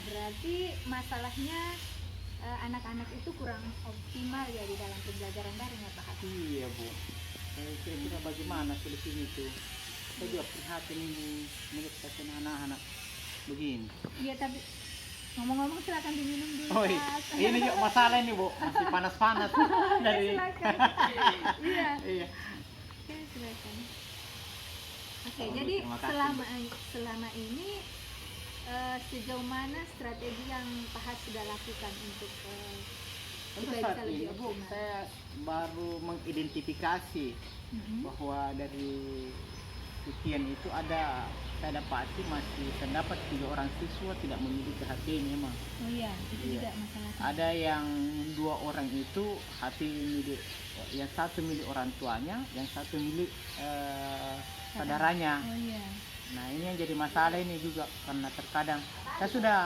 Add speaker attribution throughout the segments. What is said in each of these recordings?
Speaker 1: berarti masalahnya anak-anak itu kurang optimal ya di dalam pembelajaran daring ya Pak Hakim?
Speaker 2: Iya Bu, kira-kira bagaimana solusinya itu? Saya juga prihatin ini melihat kasihan anak-anak begini.
Speaker 1: Iya, tapi ngomong-ngomong silakan diminum dulu.
Speaker 2: Oh ini juga masalah ini Bu, masih panas-panas dari.
Speaker 1: Silakan. Iya.
Speaker 2: Iya.
Speaker 1: Oke, silakan. Oke,
Speaker 2: Oh,
Speaker 1: jadi
Speaker 2: terima kasih.
Speaker 1: selama ini sejauh mana strategi yang Pak Has sudah lakukan untuk
Speaker 2: Untuk
Speaker 1: supaya
Speaker 2: saat
Speaker 1: bisa lebih
Speaker 2: ini Bu,
Speaker 1: optimal?
Speaker 2: saya baru mengidentifikasi
Speaker 1: Mhm.
Speaker 2: bahwa dari sekian itu ada, saya dapati masih terdapat 3 orang siswa tidak memiliki HP memang.
Speaker 1: Oh iya, itu
Speaker 2: Iya.
Speaker 1: juga masalah.
Speaker 2: Ada yang 2 orang itu HP milik, yang satu milik orang tuanya, yang satu milik saudaranya.
Speaker 1: Oh iya.
Speaker 2: Nah ini yang jadi masalah ini juga, karena terkadang saya sudah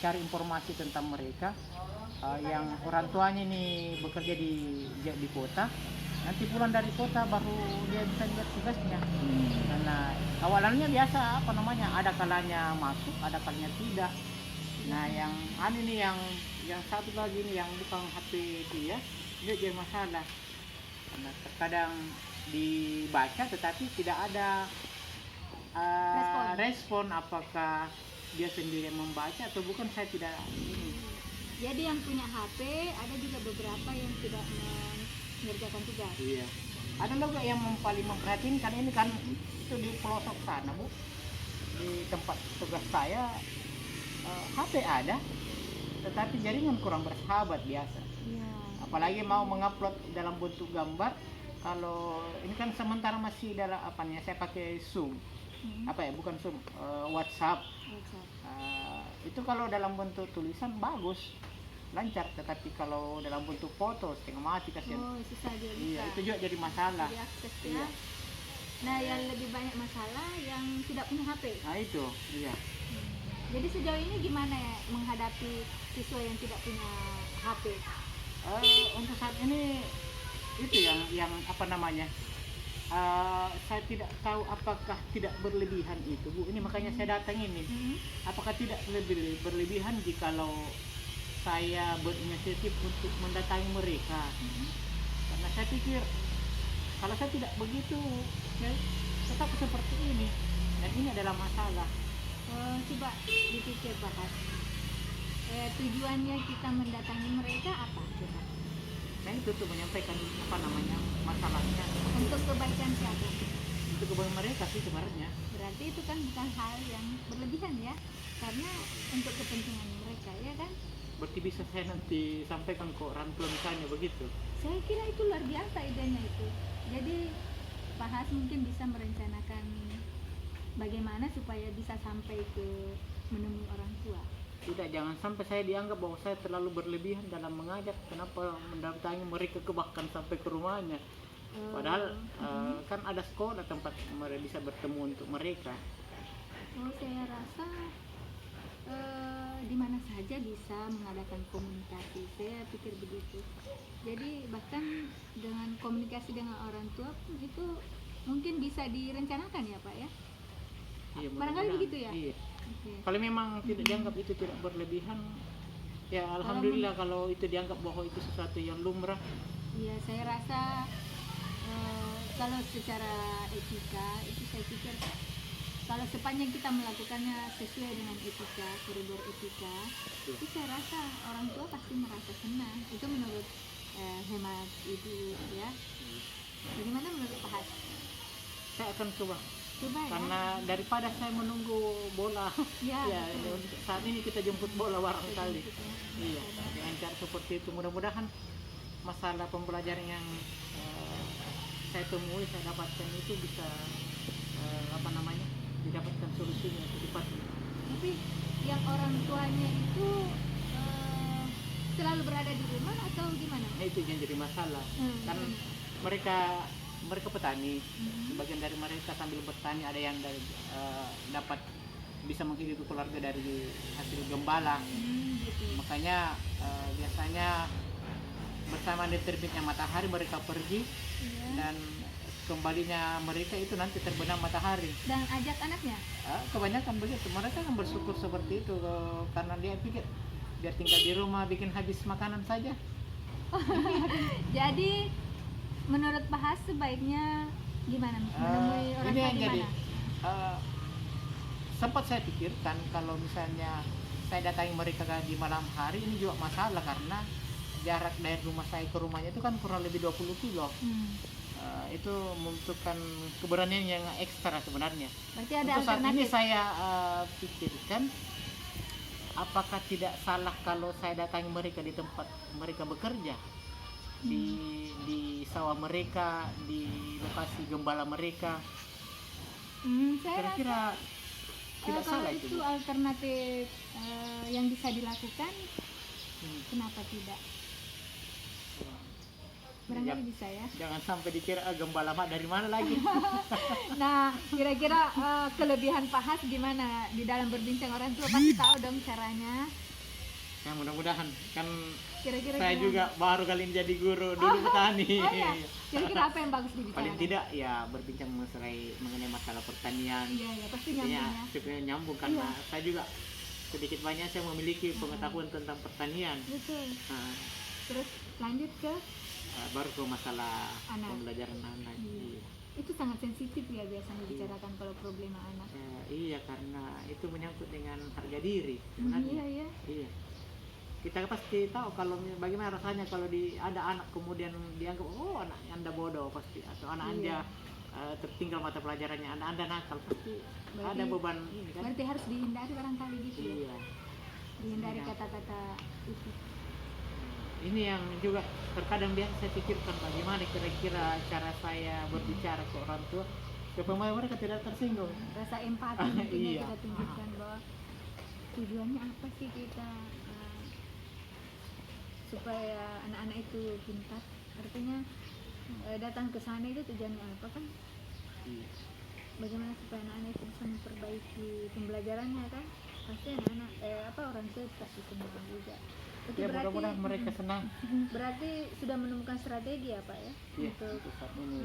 Speaker 2: cari informasi tentang mereka, yang orang tuanya ini bekerja di kota, nanti pulang dari kota baru dia bisa lihat tugasnya. Karena awalannya biasa ada kalanya masuk, ada kalanya tidak. Nah yang ini yang satu lagi ini yang bukan HP dia jadi masalah, karena terkadang dibaca tetapi tidak ada respon apakah dia sendiri yang membaca atau bukan, saya tidak ini.
Speaker 1: Jadi yang punya HP ada juga beberapa yang tidak mengerjakan tugas.
Speaker 2: Iya. Ada juga yang paling memperhatinkan ini kan itu di pelosok sana Bu, di tempat tugas saya, HP ada tetapi jaringan kurang bersahabat biasa.
Speaker 1: Iya.
Speaker 2: Apalagi mau mengupload dalam bentuk gambar, kalau ini kan sementara masih dalam saya pakai Zoom. Bukan Zoom, WhatsApp. Itu kalau dalam bentuk tulisan bagus, lancar, tetapi kalau dalam bentuk foto setengah mati kasihan.
Speaker 1: Oh, susah juga.
Speaker 2: Iya, itu juga jadi masalah.
Speaker 1: Diakses ya.
Speaker 2: Iya.
Speaker 1: Nah, yang lebih banyak masalah yang tidak punya HP.
Speaker 2: Nah itu, iya.
Speaker 1: Jadi sejauh ini gimana ya menghadapi siswa yang tidak punya HP?
Speaker 2: Untuk saat ini itu yang saya tidak tahu apakah tidak berlebihan itu Bu. Ini makanya saya datang ini. Apakah tidak lebih berlebihan jikalau saya berinisiatif untuk mendatangi mereka? Karena saya pikir kalau saya tidak begitu ya tetap seperti ini, dan ini adalah masalah.
Speaker 1: Coba dipikir Pak Has. Tujuannya kita mendatangi mereka apa coba?
Speaker 2: Saya itu tuh menyampaikan masalahnya
Speaker 1: Untuk kebaikan siapa?
Speaker 2: untuk kebaikan mereka sih sebenarnya.
Speaker 1: Berarti itu kan bukan hal yang berlebihan ya, karena untuk kepentingan mereka ya kan?
Speaker 2: Berarti bisa saya nanti sampaikan ke orang tua misalnya begitu.
Speaker 1: Saya kira itu luar biasa idenya itu. Jadi Pak Has mungkin bisa merencanakan bagaimana supaya bisa sampai ke menemui orang tua.
Speaker 2: Tidak, jangan sampai saya dianggap bahwa saya terlalu berlebihan dalam mengajak. Kenapa mendatangi mereka bahkan sampai ke rumahnya? Padahal kan ada sekolah tempat mereka bisa bertemu untuk mereka.
Speaker 1: Saya rasa di mana saja bisa mengadakan komunikasi. Saya pikir begitu. Jadi bahkan dengan komunikasi dengan orang tua pun itu mungkin bisa direncanakan ya Pak ya?
Speaker 2: Iya,
Speaker 1: Barangkali begitu ya?
Speaker 2: Iya.
Speaker 1: Okay.
Speaker 2: Kalau memang tidak dianggap itu tidak berlebihan, ya alhamdulillah. Kalau itu dianggap bahwa itu sesuatu yang lumrah.
Speaker 1: Iya, saya rasa kalau secara etika itu saya pikir kalau sepanjang kita melakukannya sesuai dengan etika, koridor etika, itu saya rasa orang tua pasti merasa senang. Itu menurut hemat ibu ya. Bagaimana menurut Pak Has?
Speaker 2: Saya akan coba
Speaker 1: Ya.
Speaker 2: Karena daripada saya menunggu bola,
Speaker 1: Ya,
Speaker 2: saat ini kita jemput bola barangkali.
Speaker 1: Betul.
Speaker 2: Iya, dengan cara seperti itu mudah-mudahan masalah pembelajaran yang saya temui, saya dapatkan itu bisa didapatkan solusinya secepatnya.
Speaker 1: Tapi yang orang tuanya itu selalu berada di rumah atau gimana?
Speaker 2: Nah, itu yang jadi masalah. Kan mereka petani, sebagian dari mereka sambil bertani, ada yang dapat bisa menghidupi keluarga dari hasil gembala.
Speaker 1: Gitu.
Speaker 2: Makanya biasanya bersama terbitnya matahari mereka pergi, dan kembalinya mereka itu nanti terbenam matahari.
Speaker 1: Dan ajak anaknya.
Speaker 2: Kebanyakan begitu, mereka kan bersyukur seperti itu karena dia pikir biar tinggal di rumah bikin habis makanan saja.
Speaker 1: Jadi menurut Pak Has sebaiknya gimana menemui orang
Speaker 2: Ini
Speaker 1: tua
Speaker 2: yang
Speaker 1: di
Speaker 2: jadi
Speaker 1: mana?
Speaker 2: sempat saya pikirkan kalau misalnya saya datangi mereka di malam hari ini juga masalah karena jarak dari rumah saya ke rumahnya itu kan kurang lebih 20 kilo. Itu membutuhkan keberanian yang ekstra sebenarnya.
Speaker 1: Berarti ada
Speaker 2: Untuk saat ini
Speaker 1: alternatif.
Speaker 2: saya pikirkan apakah tidak salah kalau saya datangi mereka di tempat mereka bekerja, di sawah mereka, di lokasi gembala mereka.
Speaker 1: Saya rasa
Speaker 2: Kira-kira tidak
Speaker 1: kalau
Speaker 2: salah
Speaker 1: itu
Speaker 2: itu.
Speaker 1: alternatif yang bisa dilakukan, kenapa tidak? Barangkali bisa ya.
Speaker 2: Jangan sampai dikira gembala mak dari mana lagi.
Speaker 1: Nah, kira-kira kelebihan Pak Has gimana di dalam berbincang orang tua? Pasti tahu dong caranya.
Speaker 2: Ya mudah-mudahan kan
Speaker 1: Kira-kira
Speaker 2: saya
Speaker 1: gimana?
Speaker 2: juga baru kali ini jadi guru dulu petani.
Speaker 1: Oh ya, kira-kira apa yang bagus dibicarakan?
Speaker 2: Paling tidak ya berbincang mengenai masalah pertanian.
Speaker 1: Iya, ya pasti nyambung
Speaker 2: Ya,
Speaker 1: ya.
Speaker 2: supaya nyambung karena
Speaker 1: Iya.
Speaker 2: saya juga sedikit banyak saya memiliki pengetahuan tentang pertanian.
Speaker 1: Betul.
Speaker 2: Nah,
Speaker 1: Terus lanjut ke
Speaker 2: baru ke masalah
Speaker 1: Anak.
Speaker 2: pembelajaran anak.
Speaker 1: Iya.
Speaker 2: Iya.
Speaker 1: Itu sangat sensitif ya biasanya dibicarakan kalau problema anak.
Speaker 2: Iya karena itu menyangkut dengan harga diri
Speaker 1: Iya,
Speaker 2: sebenarnya.
Speaker 1: iya.
Speaker 2: Iya. Kita pasti tahu kalau bagaimana rasanya kalau ada anak kemudian dianggap oh anak Anda bodoh pasti atau anak
Speaker 1: Iya.
Speaker 2: Anda tertinggal mata pelajarannya, Anda nakal pasti
Speaker 1: Berarti-
Speaker 2: ada beban ini kan.
Speaker 1: Berarti harus dihindari barangkali gitu ya.
Speaker 2: Iya.
Speaker 1: Dihindari
Speaker 2: Iya.
Speaker 1: kata-kata itu.
Speaker 2: Ini yang juga terkadang biasa saya pikirkan bagaimana kira-kira cara saya berbicara ke orang tua supaya mereka tidak tersinggung.
Speaker 1: Rasa empati mungkin
Speaker 2: Iya.
Speaker 1: kita tunjukkan bahwa tujuannya apa sih kita supaya anak-anak itu pintar. Artinya datang ke sana itu tujuannya apa kan?
Speaker 2: Iya.
Speaker 1: Bagaimana supaya anak-anak itu bisa memperbaiki pembelajarannya kan? Pasti anak-anak orang tua pasti senang juga. Itu
Speaker 2: Ya mudah-mudahan mereka senang.
Speaker 1: berarti sudah menemukan strategi ya Pak ya?
Speaker 2: Iya,
Speaker 1: Untuk
Speaker 2: untuk saat ini.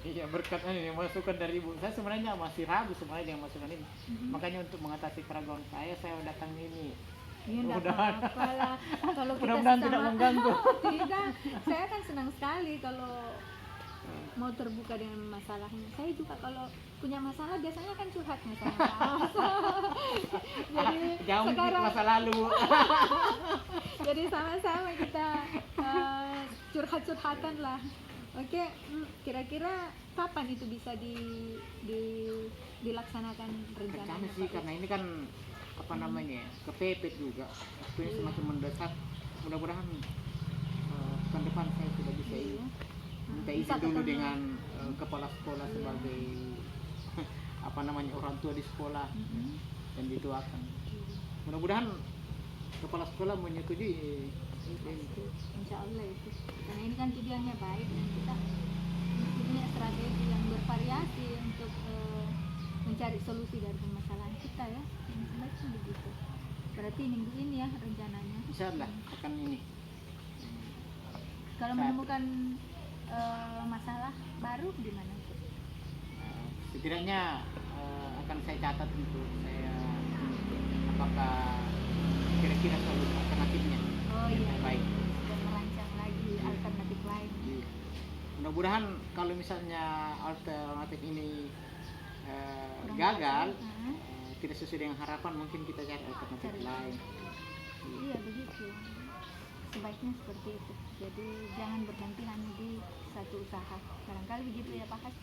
Speaker 2: Iya berkat ini masukan dari ibu. Saya sebenarnya masih ragu sebenarnya yang masukan ini. Makanya untuk mengatasi keraguan saya datang ini.
Speaker 1: ya enggak
Speaker 2: Mudah-mudahan.
Speaker 1: apa-apa lah. Kalau kita
Speaker 2: Mudah-mudahan tidak
Speaker 1: sesama-
Speaker 2: mengganggu.
Speaker 1: Tidak, saya kan senang sekali kalau mau terbuka dengan masalahnya. Saya juga kalau punya masalah biasanya kan curhatnya sama Pak Has. Jadi
Speaker 2: Jauh di
Speaker 1: sekarang
Speaker 2: masa lalu.
Speaker 1: jadi sama-sama kita curhat-curhatan lah. Oke, kira-kira kapan itu bisa dilaksanakan
Speaker 2: Rencana
Speaker 1: rencananya
Speaker 2: sih
Speaker 1: Pak?
Speaker 2: karena ini kan apa namanya kepepet juga. Waktunya semakin mendesak. Mudah-mudahan tahun depan saya sudah bisa ini.
Speaker 1: Iya.
Speaker 2: Minta
Speaker 1: Bisa
Speaker 2: izin dulu
Speaker 1: ketemu.
Speaker 2: dengan kepala sekolah
Speaker 1: Iya.
Speaker 2: sebagai apa namanya orang tua di sekolah dan dituakan. Mudah-mudahan kepala sekolah menyetujui itu.
Speaker 1: Insya Allah itu karena ini kan tujuannya baik dan kita mesti punya strategi yang bervariasi untuk mencari solusi dari permasalahan kita ya. Yang sebaiknya begitu. Berarti minggu ini ya rencananya.
Speaker 2: Insyaallah akan ini.
Speaker 1: Kalau menemukan masalah baru di mana?
Speaker 2: Setidaknya akan saya catat untuk saya apakah kira-kira solusi alternatifnya
Speaker 1: Oh
Speaker 2: yang
Speaker 1: iya.
Speaker 2: terbaik.
Speaker 1: Dan merancang lagi alternatif lain.
Speaker 2: Iya. Mudah-mudahan kalau misalnya alternatif ini
Speaker 1: Kurang
Speaker 2: gagal,
Speaker 1: berhasil,
Speaker 2: tidak sesuai dengan harapan, mungkin kita cari alternatif
Speaker 1: Cari.
Speaker 2: lain.
Speaker 1: Iya begitu. Sebaiknya seperti itu. Jadi jangan berhenti hanya di satu usaha. Barangkali begitu ya Pak Has.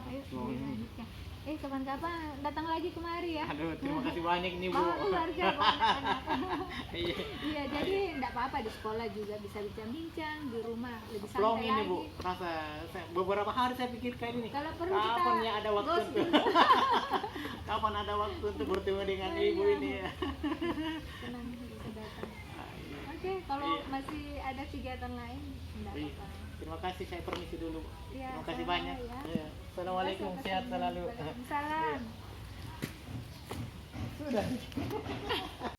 Speaker 1: Ayo
Speaker 2: Oh, ini.
Speaker 1: selanjutnya. Kapan-kapan datang lagi kemari ya.
Speaker 2: Aduh, terima kasih banyak nih Bu.
Speaker 1: Bawa keluarga, bawa anak-anak.
Speaker 2: Iya.
Speaker 1: Iya, jadi enggak apa-apa di sekolah juga bisa bincang-bincang, di rumah lebih
Speaker 2: Plong
Speaker 1: santai
Speaker 2: ini
Speaker 1: lagi.
Speaker 2: Bu, rasa beberapa hari saya pikirkan ini.
Speaker 1: Kalau perlu
Speaker 2: Kapan
Speaker 1: kita
Speaker 2: ya ada waktu
Speaker 1: ghost
Speaker 2: untuk
Speaker 1: dulu.
Speaker 2: kapan ada waktu untuk bertemu dengan
Speaker 1: Oh,
Speaker 2: ibu
Speaker 1: iya.
Speaker 2: ini ya.
Speaker 1: Senang bisa datang.
Speaker 2: Ah, iya.
Speaker 1: Oke, kalau
Speaker 2: Iya.
Speaker 1: masih ada kegiatan lain enggak
Speaker 2: Iya.
Speaker 1: apa-apa.
Speaker 2: Terima kasih, saya permisi dulu.
Speaker 1: Iya,
Speaker 2: Terima kasih
Speaker 1: sama
Speaker 2: banyak.
Speaker 1: ya.
Speaker 2: Iya. Assalamualaikum,
Speaker 1: Terima kasih
Speaker 2: sehat
Speaker 1: atas
Speaker 2: selalu.
Speaker 1: Waalaikumsalam.
Speaker 2: Sudah.